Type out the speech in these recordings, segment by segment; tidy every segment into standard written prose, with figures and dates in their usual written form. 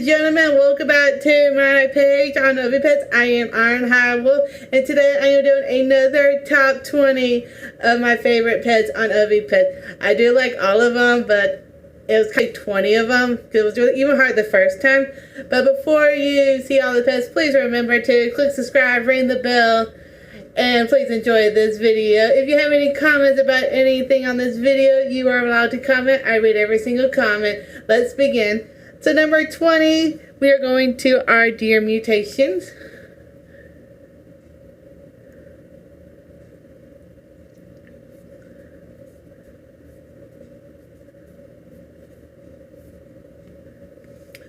and gentlemen, welcome back to my page on Ovipets. I am Iron High Wolf, and today I am doing another top 20 of my favorite pets on Ovipets. I do like all of them, but it was like 20 of them because it was really even hard the first time. But before you see all the pets, please remember to click subscribe, ring the bell, and please enjoy this video. If you have any comments about anything on this video, you are allowed to comment. I read every single comment. Let's begin. So number 20, we are going to our deer mutations.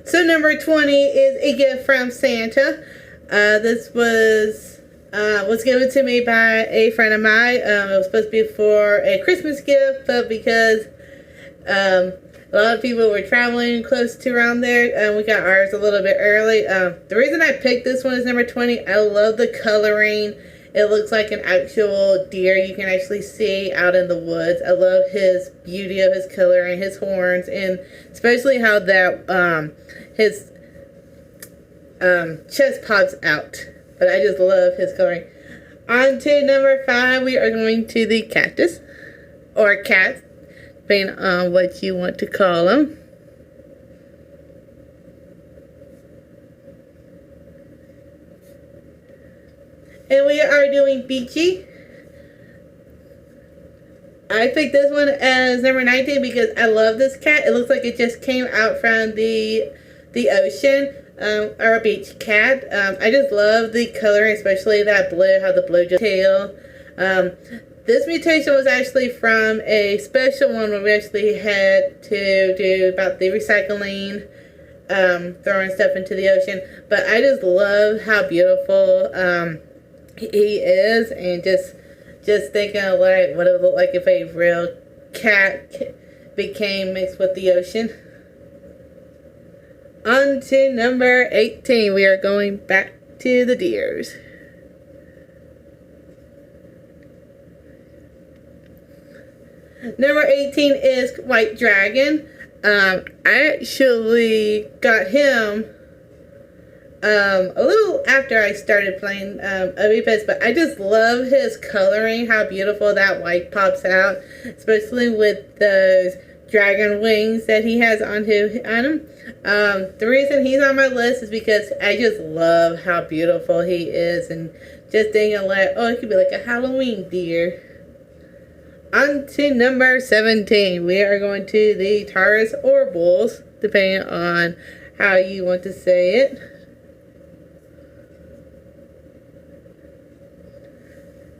So number 20 is a gift from Santa. This was given to me by a friend of mine. It was supposed to be for a Christmas gift, but because a lot of people were traveling close to around there, we got ours a little bit early. The reason I picked this one is number 20. I love the coloring. It looks like an actual deer you can actually see out in the woods. I love his beauty of his coloring, his horns, and especially how that his chest pops out. But I just love his coloring. On to number 5, we are going to the cactus, or cats, depending on what you want to call them. And we are doing Beachy. I picked this one as number 19 because I love this cat. It looks like it just came out from the ocean. Or a beach cat. I just love the color, especially that blue, how the blue just tail. This mutation was actually from a special one where we actually had to do about the recycling, throwing stuff into the ocean. But I just love how beautiful he is, and just thinking of like what it would look like if a real cat became mixed with the ocean. On to number 18, we are going back to the deers. Number 18 is White Dragon. I actually got him a little after I started playing Ovipets, but I just love his coloring, how beautiful that white pops out, especially with those dragon wings that he has on him. The reason he's on my list is because I just love how beautiful he is, and just thinking like, oh, it could be like a Halloween deer. On to number 17, we are going to the Taurus or Bulls, depending on how you want to say it.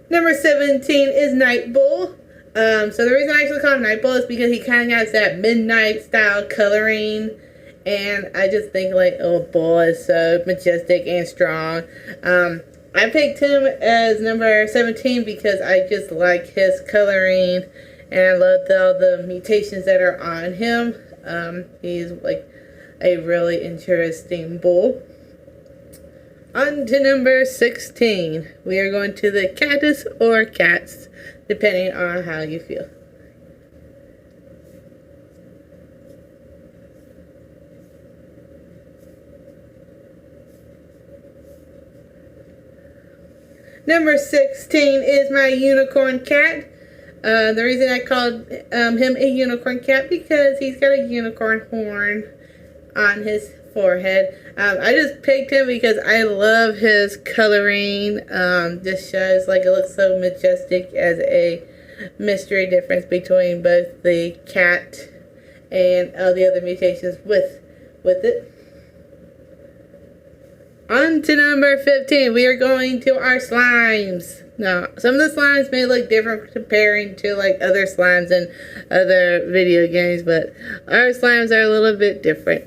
Number 17 is Night Bull. So the reason I actually call him Night Bull is because he kind of has that midnight style coloring, and I just think like, oh, bull is so majestic and strong. I picked him as number 17 because I just like his coloring, and I love all the mutations that are on him. He's like a really interesting bull. On to number 16. We are going to the cactus or cats, depending on how you feel. Number 16 is my unicorn cat. The reason I called him a unicorn cat because he's got a unicorn horn on his forehead. I just picked him because I love his coloring. Just shows like it looks so majestic as a mystery difference between both the cat and all the other mutations with it. On to number 15, we are going to our slimes. Now, some of the slimes may look different comparing to like other slimes in other video games, but our slimes are a little bit different.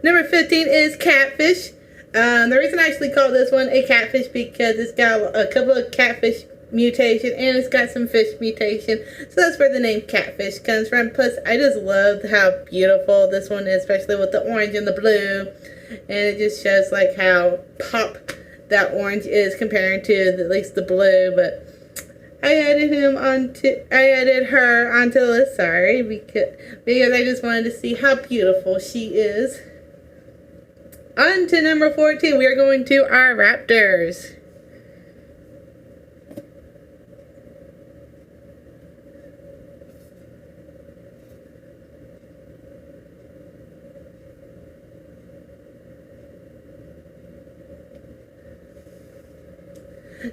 Number 15 is Catfish. The reason I actually call this one a catfish because it's got a couple of catfish mutation and it's got some fish mutation, so that's where the name Catfish comes from. Plus I just love how beautiful this one is, especially with the orange and the blue, and it just shows like how pop that orange is comparing to at least the blue. But I added her onto the list, sorry, because I just wanted to see how beautiful she is. On to number 14, we are going to our raptors.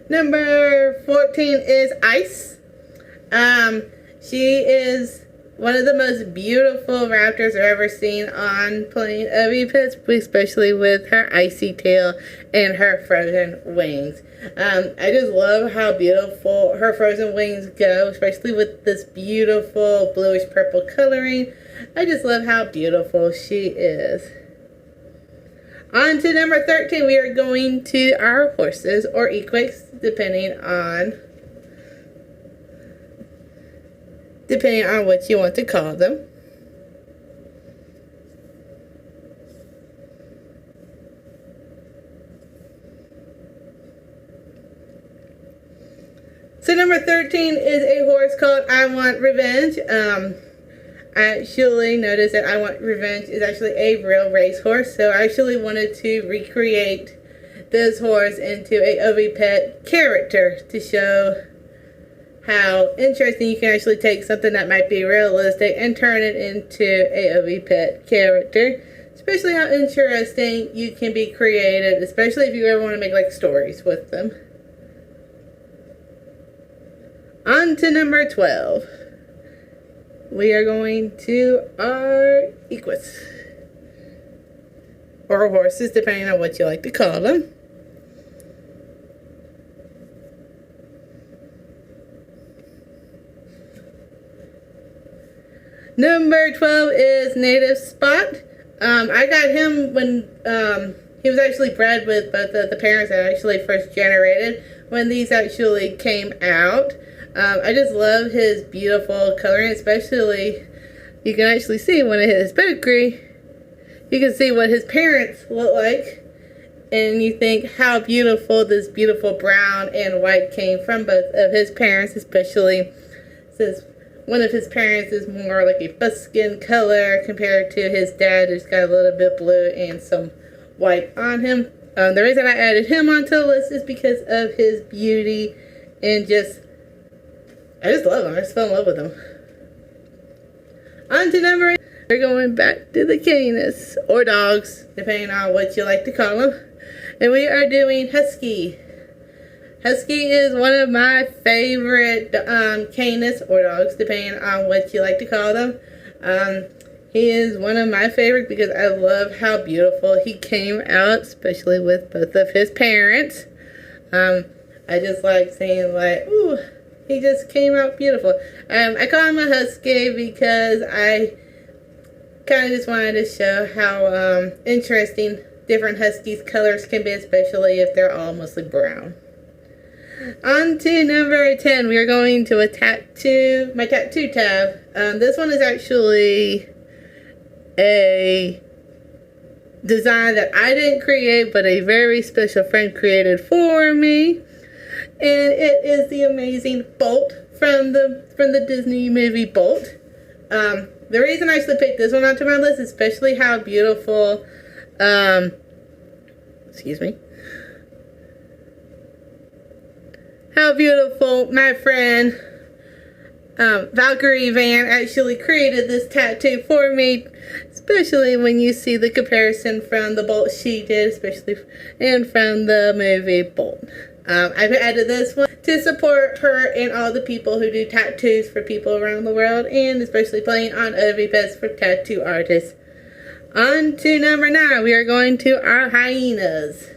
Number 14 is Ice. She is one of the most beautiful raptors I've ever seen on playing Ovipets, especially with her icy tail and her frozen wings. I just love how beautiful her frozen wings go, especially with this beautiful bluish purple coloring. I just love how beautiful she is. On to number 13, we are going to our horses or equips, depending on what you want to call them. So number 13 is a horse called I Want Revenge. I actually noticed that I Want Revenge is actually a real racehorse, so I actually wanted to recreate this horse into a Ovipet character to show how interesting you can actually take something that might be realistic and turn it into a Ovipet character. Especially how interesting you can be creative, especially if you ever want to make like stories with them. On to number 12. We are going to our equus, or horses, depending on what you like to call them. Number 12 is Native Spot. I got him when he was actually bred with both of the parents that I actually first generated when these actually came out. I just love his beautiful coloring, especially you can actually see when I hit his pedigree, you can see what his parents look like, and you think how beautiful this beautiful brown and white came from both of his parents, especially since one of his parents is more like a buckskin color compared to his dad, who's got a little bit blue and some white on him. The reason I added him onto the list is because of his beauty and I just love him. I just fell in love with him. On to number 8. We're going back to the canis, or dogs, depending on what you like to call them. And we are doing Husky. Husky is one of my favorite canis, or dogs, depending on what you like to call them. He is one of my favorites because I love how beautiful he came out, especially with both of his parents. I just like saying like, ooh, he just came out beautiful. I call him a Husky because I kind of just wanted to show how interesting different Huskies' colors can be, especially if they're all mostly brown. On to number 10, we are going to my tattoo tab. This one is actually a design that I didn't create, but a very special friend created for me. And it is the amazing Bolt from the Disney movie Bolt. The reason I actually picked this one onto my list is especially how beautiful, how beautiful my friend Valkyrie Van actually created this tattoo for me, especially when you see the comparison from the Bolt she did, and from the movie Bolt. I've added this one to support her and all the people who do tattoos for people around the world, and especially playing on Ovipets for tattoo artists. On to number 9, we are going to our hyenas.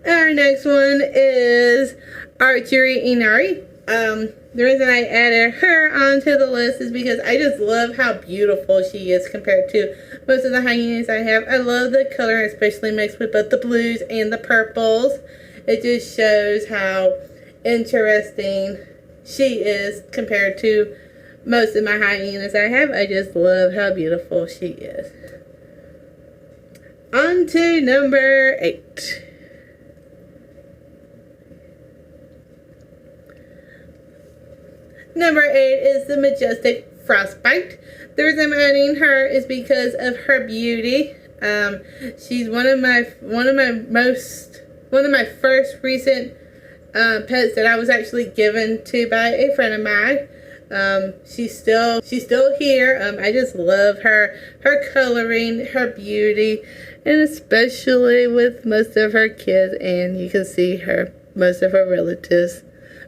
Our next one is Archery Inari. The reason I added her onto the list is because I just love how beautiful she is compared to most of the hyenas I have. I love the color, especially mixed with both the blues and the purples. It just shows how interesting she is compared to most of my hyenas I have. I just love how beautiful she is. On to number 8. Number 8 is the Majestic Frostbite. The reason I'm adding her is because of her beauty. She's one of my first recent pets that I was actually given to by a friend of mine. She's still here. I just love her coloring, her beauty, and especially with most of her kids, and you can see most of her relatives.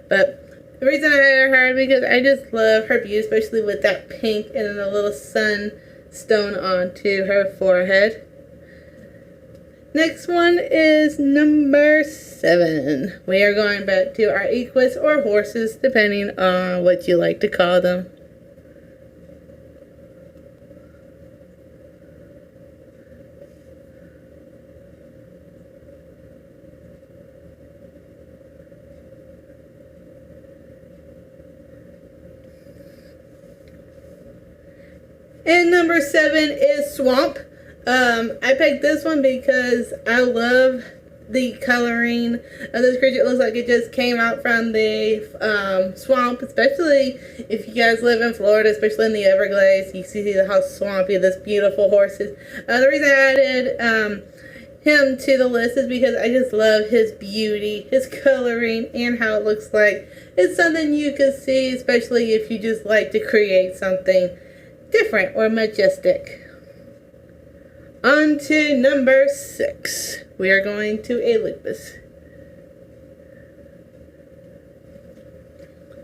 But the reason I added her is because I just love her beauty, especially with that pink and then a little sunstone onto her forehead. Next one is number 7. We are going back to our equus or horses, depending on what you like to call them. And number 7 is Swamp. I picked this one because I love the coloring of this creature. It looks like it just came out from the swamp, especially if you guys live in Florida, especially in the Everglades. You see how swampy this beautiful horse is. The reason I added him to the list is because I just love his beauty, his coloring, and how it looks like. It's something you can see, especially if you just like to create something different or majestic. On to number 6. We are going to a lupus.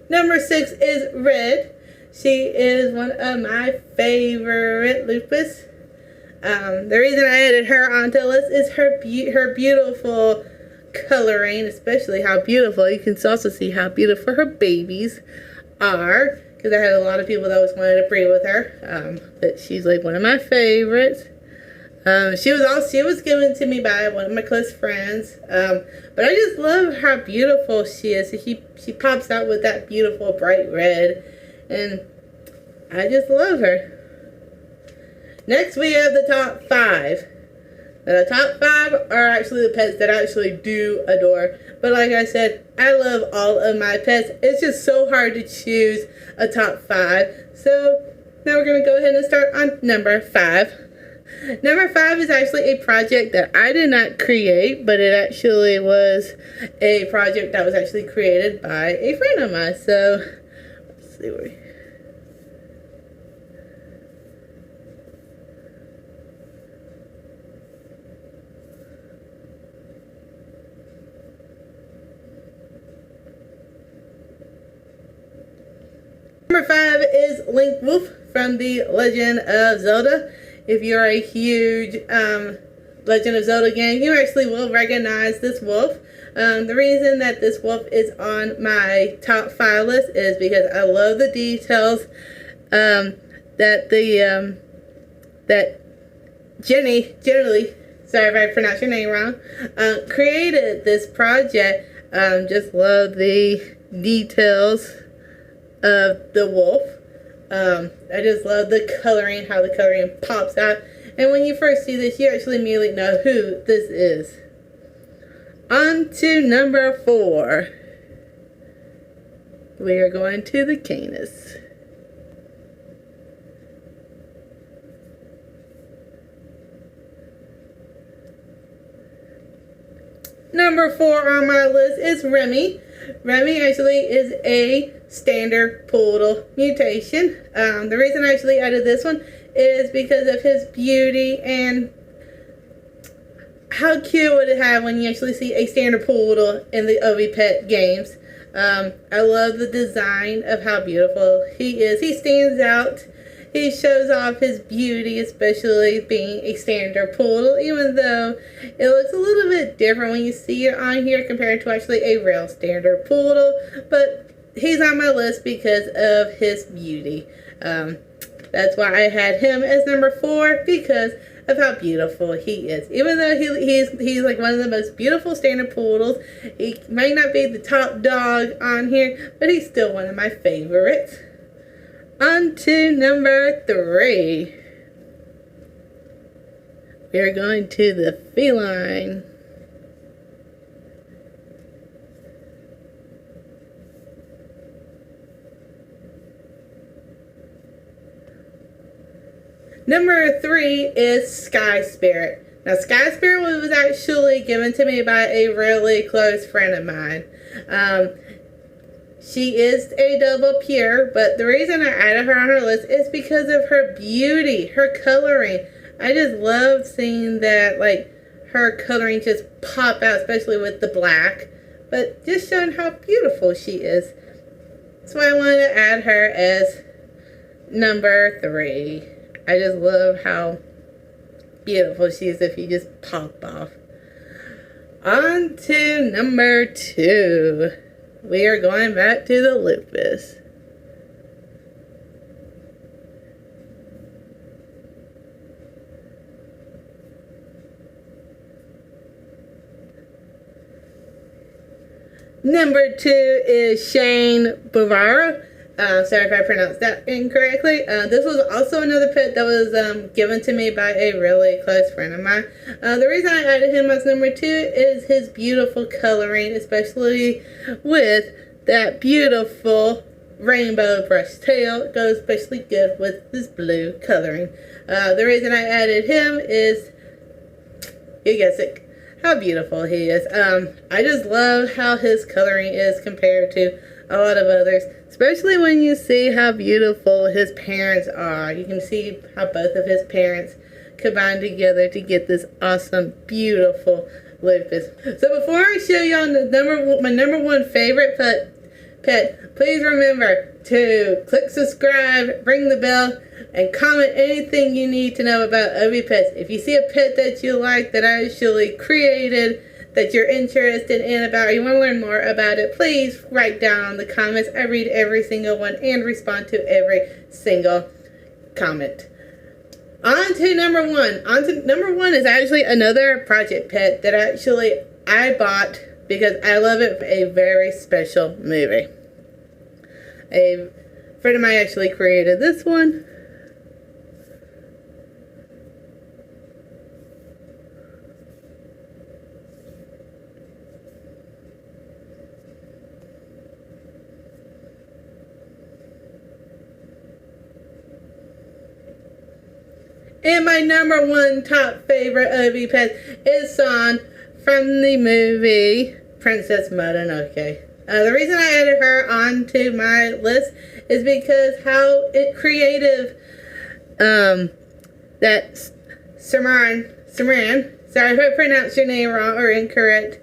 Number 6 is Red. She is one of my favorite lupus. The reason I added her onto the list is her beautiful coloring, especially how beautiful. You can also see how beautiful her babies are, because I had a lot of people that always wanted to breed with her. But she's like one of my favorites. She was given to me by one of my close friends. But I just love how beautiful she is. She pops out with that beautiful bright red, and I just love her. Next, we have the top 5. Now, the top 5 are actually the pets that I actually do adore. But like I said, I love all of my pets. It's just so hard to choose a top 5. So now we're going to go ahead and start on number 5. Number 5 is actually a project that I did not create, but it actually was a project that was actually created by a friend of mine. So let's see where. Number 5 is Link Wolf from the Legend of Zelda. If you're a huge Legend of Zelda game, you actually will recognize this wolf. The reason that this wolf is on my top 5 list is because I love the details that Jenny, sorry if I pronounced your name wrong, created this project. Just love the details of the wolf. I just love the coloring, how the coloring pops out. And when you first see this, you actually immediately know who this is. On to number 4. We are going to the Canis. Number 4 on my list is Remy. Remy actually is a standard poodle mutation. The reason I actually added this one is because of his beauty and how cute would it have when you actually see a standard poodle in the Ovipet games. I love the design of how beautiful he is. He stands out. He shows off his beauty, especially being a standard poodle, even though it looks a little bit different when you see it on here compared to actually a real standard poodle. But he's on my list because of his beauty. That's why I had him as number 4, because of how beautiful he is. Even though he's like one of the most beautiful standard poodles, he might not be the top dog on here, but he's still one of my favorites. On to number 3. we're going to the feline. Number 3 is Sky Spirit. Now, Sky Spirit was actually given to me by a really close friend of mine. She is a double pure, but the reason I added her on her list is because of her beauty, her coloring. I just love seeing that, like, her coloring just pop out, especially with the black, but just showing how beautiful she is. That's why I wanted to add her as number 3. I just love how beautiful she is if you just pop off. On to number 2. We are going back to the lupus. Number 2 is Shayne Lovera. Sorry if I pronounced that incorrectly. This was also another pet that was given to me by a really close friend of mine. The reason I added him as number 2 is his beautiful coloring, especially with that beautiful rainbow brush tail. It goes especially good with this blue coloring. The reason I added him is, you guess it, how beautiful he is. I just love how his coloring is compared to a lot of others, especially when you see how beautiful his parents are. You can see how both of his parents combined together to get this awesome, beautiful lupus. So before I show you on the my number 1 favorite pet, please remember to click subscribe, ring the bell, and comment anything you need to know about Ovipets. If you see a pet that you like that I actually created, that you're interested in about, or you want to learn more about it, please write down in the comments. I read every single one and respond to every single comment. On to number 1. Number 1 is actually another project pet that actually I bought because I love it for a very special movie. A friend of mine actually created this one. And my number 1 top favorite Ovipets is San from the movie Princess Mononoke. The reason I added her onto my list is because how creative that Simran, sorry if I pronounced your name wrong or incorrect,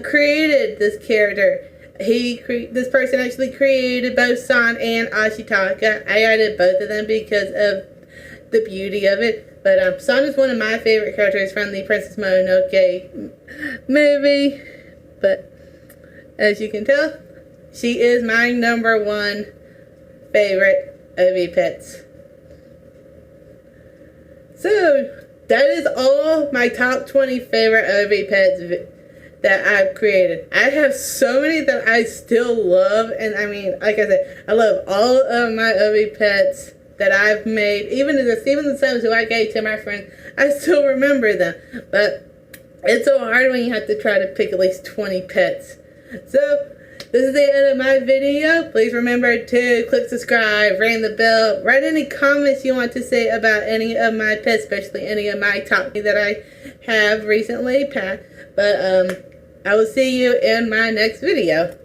created this character. This person actually created both San and Ashitaka. I added both of them because of the beauty of it. But San is one of my favorite characters from the Princess Mononoke movie. But as you can tell, she is my number 1 favorite Ovipets. So that is all my top 20 favorite Ovipets that I've created. I have so many that I still love, and I mean, like I said, I love all of my Ovipets that I've made, even the subs who I gave to my friends. I still remember them, but it's so hard when you have to try to pick at least 20 pets. So this is the end of my video. Please remember to click subscribe, ring the bell, write any comments you want to say about any of my pets, especially any of my top that I have recently passed. But I will see you in my next video.